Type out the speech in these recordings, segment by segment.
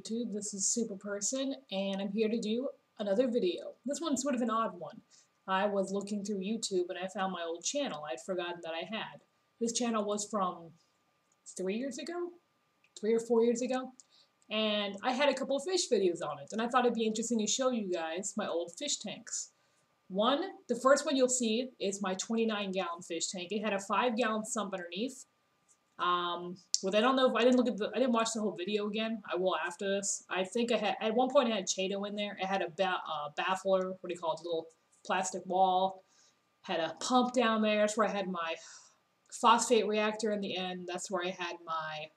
YouTube. This is Super Person, and I'm here to do another video. This one's sort of an odd one. I was looking through YouTube and I found my old channel I'd forgotten that I had. This channel was from 3 years ago? 3 or 4 years ago? And I had a couple of fish videos on it, and I thought it'd be interesting to show you guys my old fish tanks. The first one you'll see is my 29-gallon fish tank. It had a 5-gallon sump underneath. Well, I don't know if I didn't watch the whole video again. I will after this. I think I had, at one point I had Chato in there. It had a baffler, what do you call it, a little plastic wall. Had a pump down there. That's where I had my phosphate reactor in the end. That's where I had my,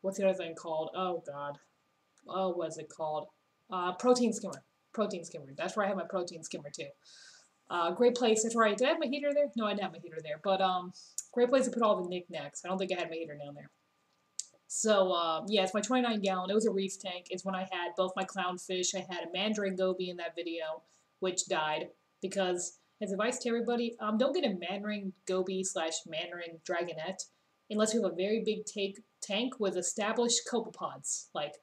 what's the other thing called? Oh, God. Oh, what is it called? Protein skimmer. Protein skimmer. That's where I had my protein skimmer, too. Great place. That's right. Did I have my heater there? No, I didn't have my heater there. But, great place to put all the knickknacks. I don't think I had my heater down there. So, yeah, it's my 29-gallon. It was a reef tank. It's when I had both my clownfish. I had a mandarin goby in that video, which died. Because, as advice to everybody, don't get a mandarin goby / mandarin dragonette unless you have a very big tank with established copepods. Like,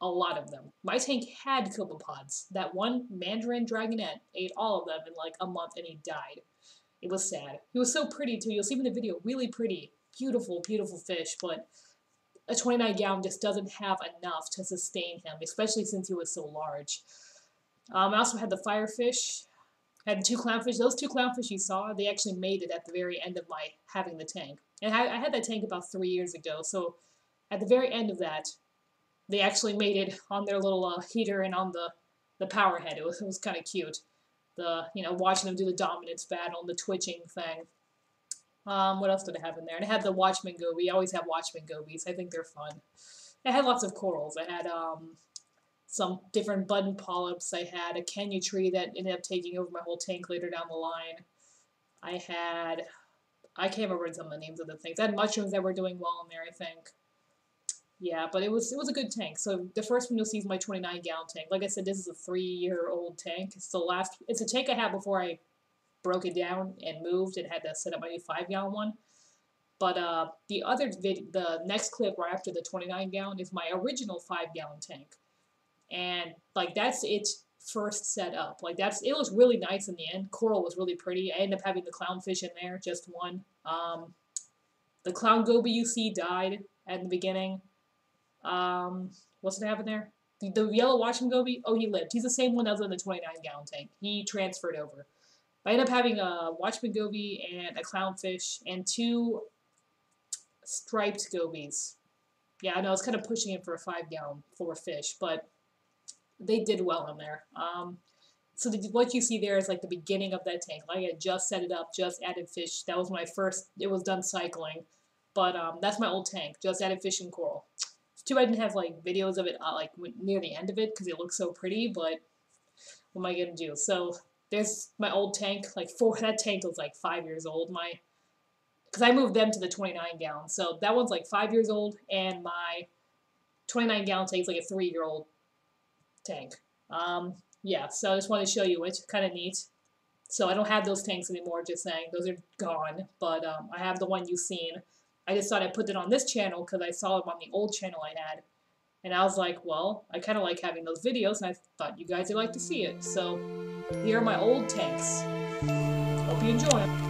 a lot of them. My tank had copepods. That one mandarin dragonette ate all of them in like a month and he died. It was sad. He was so pretty too. You'll see him in the video. Really pretty. Beautiful, beautiful fish. But a 29-gallon just doesn't have enough to sustain him, especially since he was so large. I also had the firefish. Had the 2 clownfish. Those 2 clownfish you saw, they actually made it at the very end of my having the tank. And I had that tank about 3 years ago. So at the very end of that, they actually made it on their little heater and on the power head. It was kind of cute. Watching them do the dominance battle and the twitching thing. What else did I have in there? And I had the Watchman goby. I always have Watchman gobies. I think they're fun. I had lots of corals. I had some different button polyps. I had a Kenya tree that ended up taking over my whole tank later down the line. I can't remember some of the names of the things. I had mushrooms that were doing well in there, I think. Yeah, but it was a good tank. So the first one you'll see is my 29-gallon tank. Like I said, this is a 3-year-old tank. It's a tank I had before I broke it down and moved and had to set up my new 5-gallon one. But the next clip right after the 29-gallon is my original 5-gallon tank. And like that's its first setup. Like it was really nice in the end. Coral was really pretty. I ended up having the clownfish in there, just one. The clown goby you see died at the beginning. What's it happen there? The yellow Watchman goby? Oh, he lived. He's the same one that was in the 29-gallon tank. He transferred over. I ended up having a Watchman goby and a clownfish and 2 striped gobies. Yeah, I know, I was kind of pushing it for a 5-gallon full of fish, but they did well in there. So what you see there is like the beginning of that tank. Like I just set it up, just added fish. That was when it was done cycling. But that's my old tank. Just added fish and coral. Too bad I didn't have like videos of it like near the end of it because it looks so pretty, but what am I gonna do? So there's my old tank. That tank was like 5 years old. Because I moved them to the 29-gallon, so that one's like 5 years old, and my 29-gallon tank is like a 3-year-old tank. Yeah, so I just wanted to show you it. Kind of neat. So I don't have those tanks anymore. Just saying, those are gone. But I have the one you've seen. I just thought I'd put it on this channel because I saw it on the old channel I had. And I was like, well, I kind of like having those videos, and I thought you guys would like to see it. So, here are my old tanks. Hope you enjoy them.